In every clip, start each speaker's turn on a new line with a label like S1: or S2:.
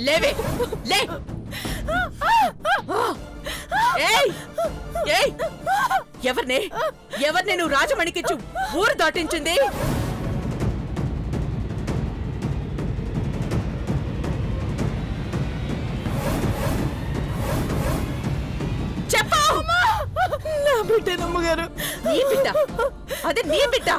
S1: లేవే లే. ఏయ్ ఏయ్ ఎవరిని నువ్వు రాజమణికిచ్చు ఊరు దాటించింది? చెప్పు.
S2: నా బిడ్డనమ్మగారు.
S1: నీ బిడ్డ? అదే నీ బిడ్డ?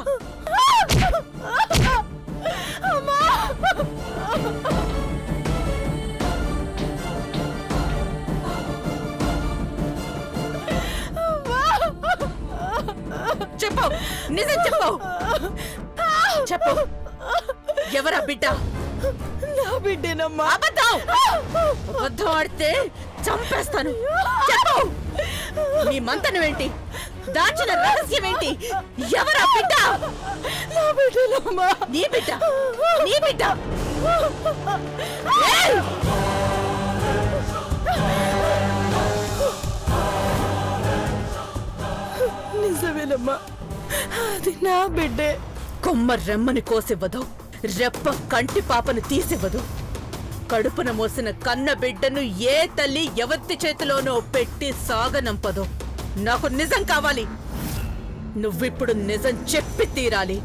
S1: చెప్పు, నిజం చెప్పు. చెప్పు, ఎవరా బిడ్డ?
S2: నా బిడ్డేనమ్మా.
S1: అబద్ధం ఆడితే చంపేస్తాను. చెప్పు, నీ మంతనమేంటి? దాచిన రహస్యం ఏంటి? ఎవరా బిడ్డ?
S2: నా బిడ్డేనమ్మా.
S1: నీ బిడ్డ? నీ బిడ్డ?
S2: నిజమేనమ్మా, అది నా బిడ్డే.
S1: కొమ్మ రెమ్మని కోసివ్వదు, రెప్ప కంటి పాపను తీసివ్వదు. కడుపున మోసిన కన్న బిడ్డను ఏ తల్లి ఎవరి చేతిలోనో పెట్టి సాగనంపదు. నాకు నిజం కావాలి. నువ్విప్పుడు నిజం చెప్పి తీరాలి.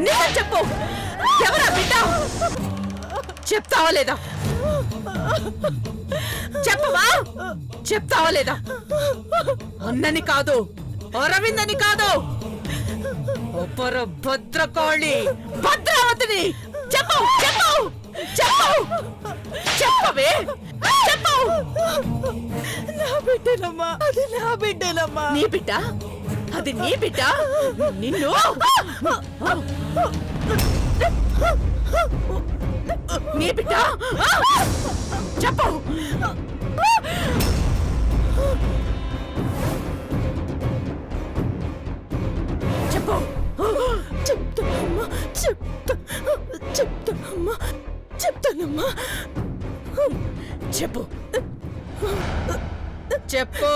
S1: నిజం చెప్పు, ఎవరా బిడ్డ? చెప్తావా లేదా? చెప్పవా? చెప్తావా లేదా? అన్నని కాదు, అరవిందని కాదు, అపర భద్రకాళి భద్రావతిని. చెప్పు చెప్పు చెప్పు, చెప్పవే చెప్పు.
S2: నా బిడ్డేనమ్మా, అది నా బిడ్డేనమ్మా.
S1: నీ బిడ్డ? అది నీ బిడ్డ? నిన్ను నీ బిడ్డ? చెప్పు. చెప్పు.
S2: చెప్తానమ్మా, చెప్తానమ్మా, చెప్తానమ్మా.
S1: చెప్పు చెప్పు.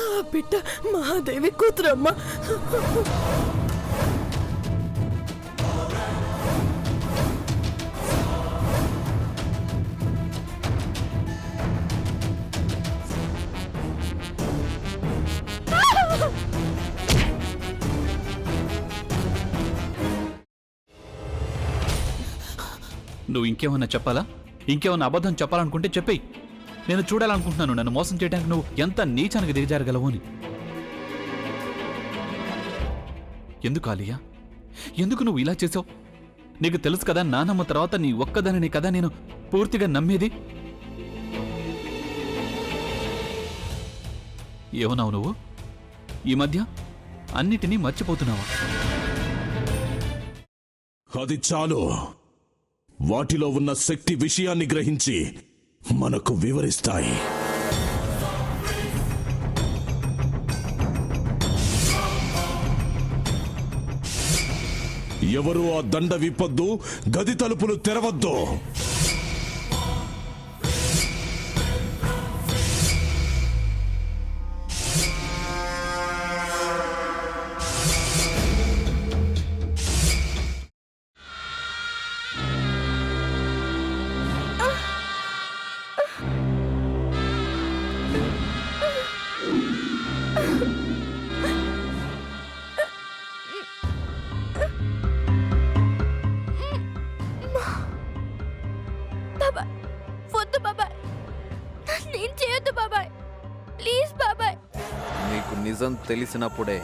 S2: ఆ బిడ్డ మహాదేవి కూతురమ్మా.
S3: నువ్వు ఇంకేమన్నా చెప్పాలా? ఇంకేమన్నా అబద్ధం చెప్పాలనుకుంటే చెప్పేయి. నేను చూడాలనుకుంటున్నాను నన్ను మోసం చేయడానికి నువ్వు ఎంత నీచానికి దిగజారగలవు అని. ఎందుకు ఆలియా, ఎందుకు నువ్వు ఇలా చేసావు? నీకు తెలుసు కదా నానమ్మ తర్వాత నీ ఒక్కదానిని కదా నేను పూర్తిగా నమ్మేది. ఏమన్నావు నువ్వు? ఈ మధ్య అన్నిటినీ మర్చిపోతున్నావా?
S4: అది చాలు. వాటిలో ఉన్న శక్తి విషయాన్ని గ్రహించి మనకు వివరిస్తాయి. ఎవరు ఆ దండ విప్పొద్దు, గది తలుపులు తెరవద్దు.
S5: నీకు నిజం తెలిసినప్పుడే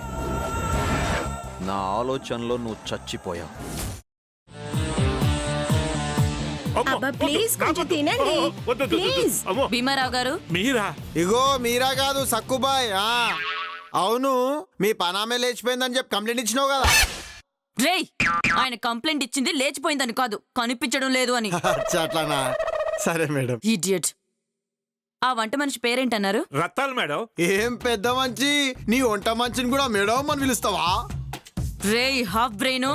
S5: నా ఆలోచనలో నువ్వు చచ్చిపోయావు.
S2: ప్లీజ్ కొంచెం తినండి. ప్లీజ్.
S6: భీమారావు గారు
S7: మీరా?
S8: ఇగో మీరా కాదు సక్కుబాయ్. అవును, మీ పనామే లేచిపోయిందని చెప్పి కంప్లైంట్ ఇచ్చినావు కదా.
S6: రేయ్ ఆయన కంప్లైంట్ ఇచ్చింది లేచిపోయిందని కాదు కనిపించడం లేదు అని.
S7: అట్లానా? సరే మేడం.
S6: ఇడియట్. ఆ వంట మనిషి పేరేంటన్నారు?
S8: రత్తాలు మేడం.
S7: ఏం పెద్ద మంచి, నీ వంట మంచిని కూడా మేడం అని పిలుస్తావా?
S6: రేయ్ హాఫ్ బ్రెయిన్,